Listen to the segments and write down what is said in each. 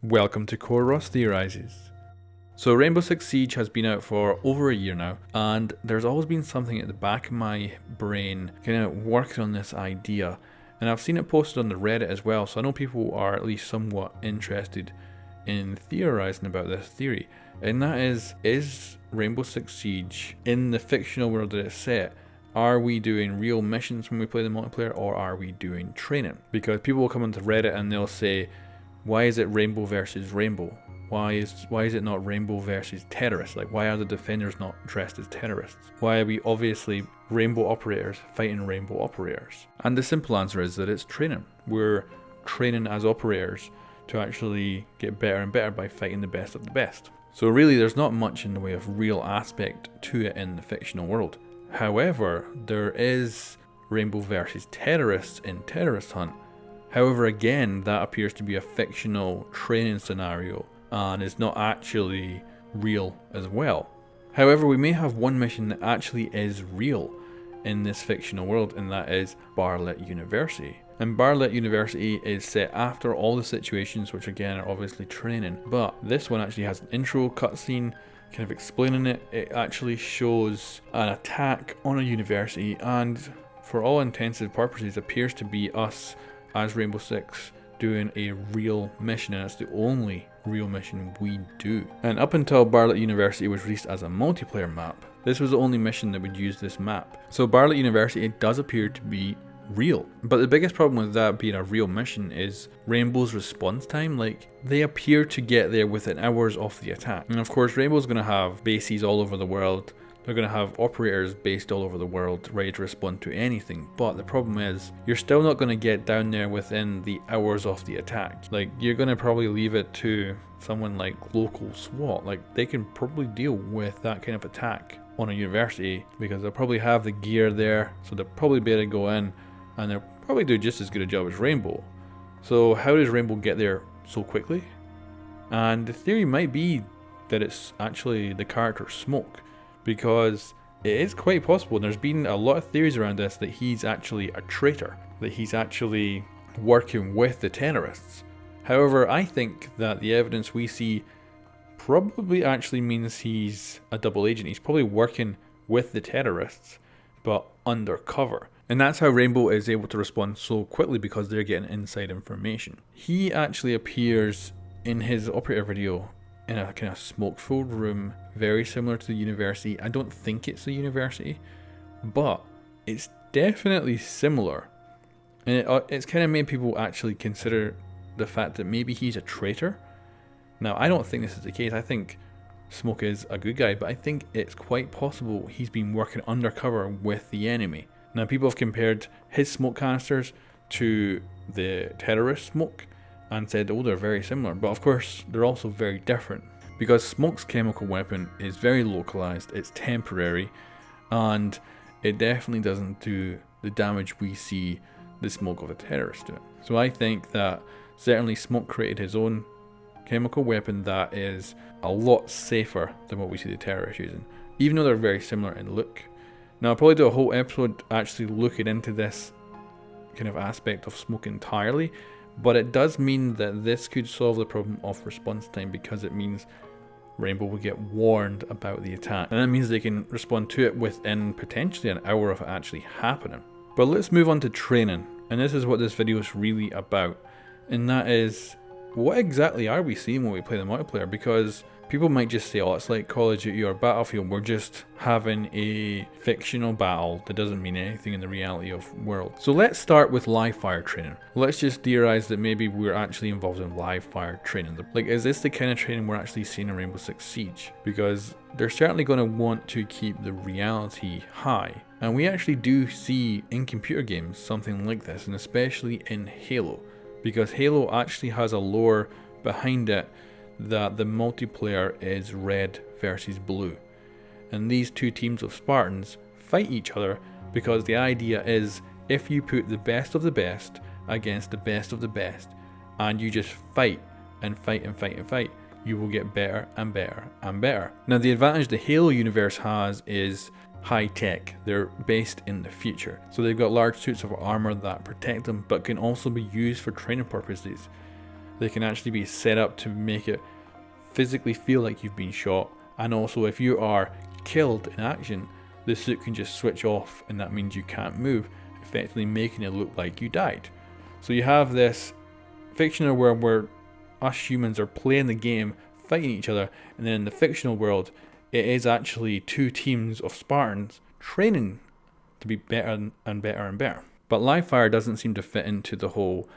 Welcome to coreRoss Theorises. So Rainbow Six Siege has been out for over a year now, and there's always been something at the back of my brain kind of working on this idea, and I've seen it posted on the Reddit as well, so I know people are at least somewhat interested in theorizing about this theory, and that is Rainbow Six Siege, in the fictional world that it's set, are we doing real missions when we play the multiplayer, or are we doing training? Because people will come onto Reddit and they'll say, why is it rainbow versus rainbow? Why is it not rainbow versus terrorists? Like, why are the defenders not dressed as terrorists? Why are we obviously rainbow operators fighting rainbow operators? And the simple answer is that it's training. We're training as operators to actually get better and better by fighting the best of the best. So really there's not much in the way of real aspect to it in the fictional world. However, there is rainbow versus terrorists in Terrorist Hunt. However, again, that appears to be a fictional training scenario and is not actually real as well. However, we may have one mission that actually is real in this fictional world, and that is Bartlett University. And Bartlett University is set after all the situations, which again are obviously training, but this one actually has an intro cutscene kind of explaining it. It actually shows an attack on a university, and for all intents and purposes appears to be us as Rainbow Six doing a real mission, and it's the only real mission we do. And up until Bartlett University was released as a multiplayer map, this was the only mission that would use this map. So Bartlett University, it does appear to be real. But the biggest problem with that being a real mission is Rainbow's response time. Like, they appear to get there within hours of the attack. And of course, Rainbow's going to have bases all over the world. They're going to have operators based all over the world ready to respond to anything, but the problem is you're still not going to get down there within the hours of the attack. Like, you're going to probably leave it to someone like local SWAT. Like, they can probably deal with that kind of attack on a university because they'll probably have the gear there, so they'll probably be able to go in and they'll probably do just as good a job as Rainbow. So how does Rainbow get there so quickly? And the theory might be that it's actually the character Smoke, because it is quite possible, and there's been a lot of theories around this, that he's actually a traitor, that he's actually working with the terrorists. However, I think that the evidence we see probably actually means he's a double agent. He's probably working with the terrorists, but undercover. And that's how Rainbow is able to respond so quickly, because they're getting inside information. He actually appears in his operator video in a kind of smoke-filled room, very similar to the university. I don't think it's the university, but it's definitely similar. And it's kind of made people actually consider the fact that maybe he's a traitor. Now, I don't think this is the case. I think Smoke is a good guy, but I think it's quite possible he's been working undercover with the enemy. Now, people have compared his smoke canisters to the terrorist smoke and said, oh, they're very similar, but of course they're also very different, because Smoke's chemical weapon is very localized, it's temporary, and it definitely doesn't do the damage we see the smoke of a terrorist doing. So I think that certainly Smoke created his own chemical weapon that is a lot safer than what we see the terrorists using, even though they're very similar in look. Now, I'll probably do a whole episode actually looking into this kind of aspect of Smoke entirely, but it does mean that this could solve the problem of response time, because it means Rainbow will get warned about the attack, and that means they can respond to it within potentially an hour of it actually happening. But let's move on to training, and this is what this video is really about, and that is, what exactly are we seeing when we play the multiplayer? Because people might just say, oh, it's like Call of Duty or Battlefield, we're just having a fictional battle that doesn't mean anything in the reality of world. So let's start with live fire training. Let's just theorize that maybe we're actually involved in live fire training. Like, is this the kind of training we're actually seeing in Rainbow Six Siege? Because they're certainly going to want to keep the reality high. And we actually do see in computer games something like this, and especially in Halo, because Halo actually has a lore behind it that the multiplayer is red versus blue, and these two teams of Spartans fight each other because the idea is, if you put the best of the best against the best of the best and you just fight and fight and fight and fight, you will get better and better and better. Now, the advantage the Halo universe has is high tech. They're based in the future, so they've got large suits of armor that protect them but can also be used for training purposes. They can actually be set up to make it physically feel like you've been shot, and also if you are killed in action, the suit can just switch off, and that means you can't move, effectively making it look like you died. So you have this fictional world where us humans are playing the game, fighting each other, and then in the fictional world, it is actually two teams of Spartans training to be better and better and better. But live fire doesn't seem to fit into the whole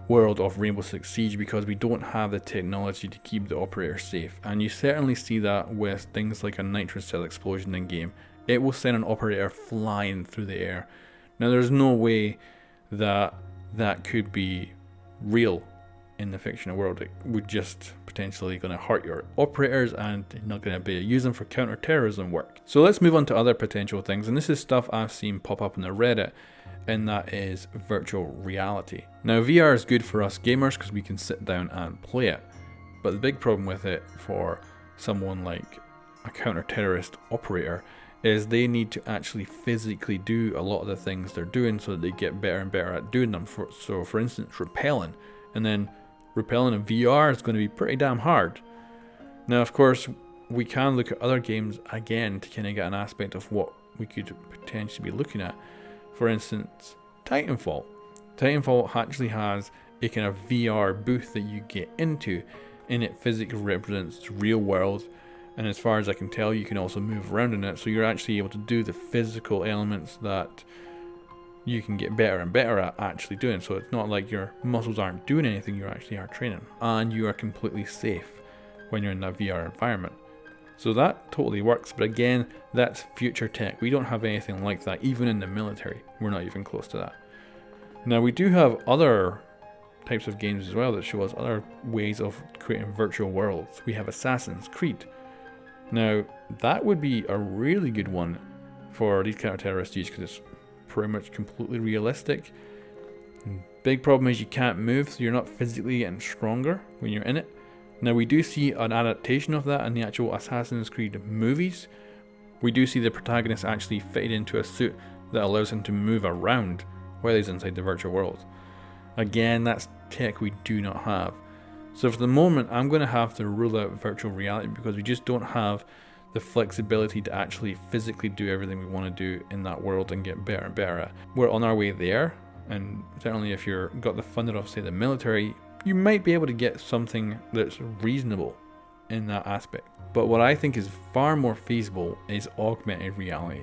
world of Rainbow Six Siege because we don't have the technology to keep the operator safe, and you certainly see that with things like a nitrous cell explosion in game. It will send an operator flying through the air. Now there's no way that that could be real in the fictional world. It would just potentially going to hurt your operators and you're not going to be able to use them for counter-terrorism work. So let's move on to other potential things, and this is stuff I've seen pop up on the Reddit, and that is virtual reality. Now VR is good for us gamers because we can sit down and play it, but the big problem with it for someone like a counter-terrorist operator is they need to actually physically do a lot of the things they're doing so that they get better and better at doing them. So for instance, rappelling, and then rappelling in VR is going to be pretty damn hard. Now of course we can look at other games again to kind of get an aspect of what we could potentially be looking at. For instance, Titanfall. Titanfall actually has a kind of VR booth that you get into, and it physically represents the real world. And as far as I can tell, you can also move around in it, so you're actually able to do the physical elements that you can get better and better at actually doing. So it's not like your muscles aren't doing anything, you actually are training. And you are completely safe when you're in that VR environment. So that totally works, but again, that's future tech. We don't have anything like that, even in the military. We're not even close to that. Now we do have other types of games as well that show us other ways of creating virtual worlds. We have Assassin's Creed. Now that would be a really good one for these counter-terrorist use because it's pretty much completely realistic. Big problem is you can't move, so you're not physically getting stronger when you're in it. Now we do see an adaptation of that in the actual Assassin's Creed movies. We do see the protagonist actually fitted into a suit that allows him to move around while he's inside the virtual world. Again, that's tech we do not have. So for the moment, I'm going to have to rule out virtual reality because we just don't have the flexibility to actually physically do everything we want to do in that world and get better and better at. We're on our way there, and certainly if you've got the funding of, say, the military, you might be able to get something that's reasonable in that aspect. But what I think is far more feasible is augmented reality,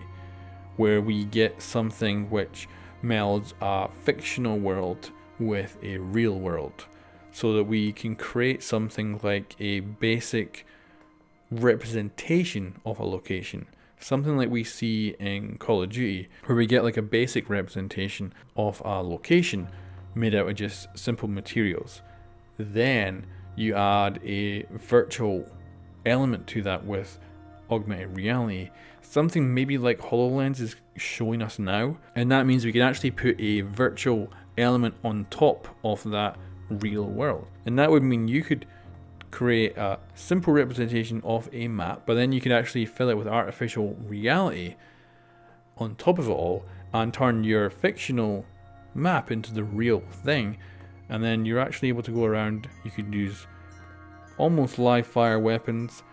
where we get something which melds a fictional world with a real world, so that we can create something like a basic representation of a location. Something like we see in Call of Duty, where we get like a basic representation of a location made out of just simple materials. Then you add a virtual element to that with augmented reality, something maybe like HoloLens is showing us now, and that means we can actually put a virtual element on top of that real world. And that would mean you could create a simple representation of a map, but then you could actually fill it with artificial reality on top of it all and turn your fictional map into the real thing. And then you're actually able to go around. You could use almost live fire weapons,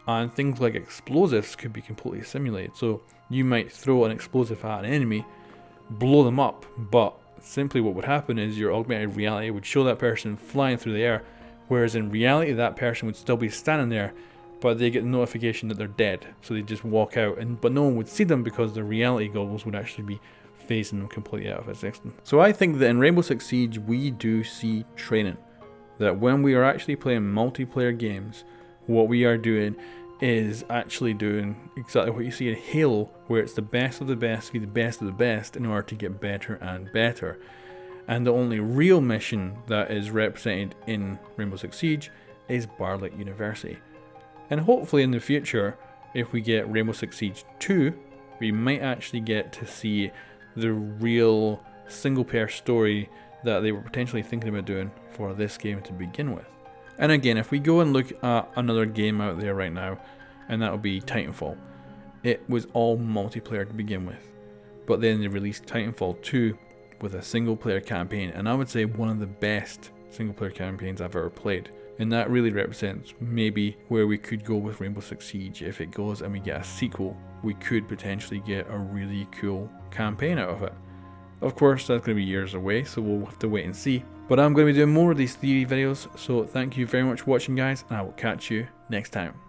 and things like explosives could be completely simulated. So you might throw an explosive at an enemy, blow them up, but simply what would happen is your augmented reality would show that person flying through the air, whereas in reality that person would still be standing there, but they get the notification that they're dead, so they just walk out, but no one would see them because the reality goggles would actually be phasing them completely out of existence. So I think that in Rainbow Six Siege we do see training, that when we are actually playing multiplayer games, what we are doing is actually doing exactly what you see in Halo, where it's the best of the best be the best of the best in order to get better and better. And the only real mission that is represented in Rainbow Six Siege is Barlick University. And hopefully in the future, if we get Rainbow Six Siege 2, we might actually get to see the real single player story that they were potentially thinking about doing for this game to begin with. And again, if we go and look at another game out there right now, and that would be Titanfall. It was all multiplayer to begin with, but then they released Titanfall 2 with a single player campaign, and I would say one of the best single player campaigns I've ever played. And that really represents maybe where we could go with Rainbow Six Siege. If it goes and we get a sequel, we could potentially get a really cool campaign out of it. Of course, that's going to be years away, so we'll have to wait and see. But I'm going to be doing more of these theory videos, so thank you very much for watching, guys, and I will catch you next time.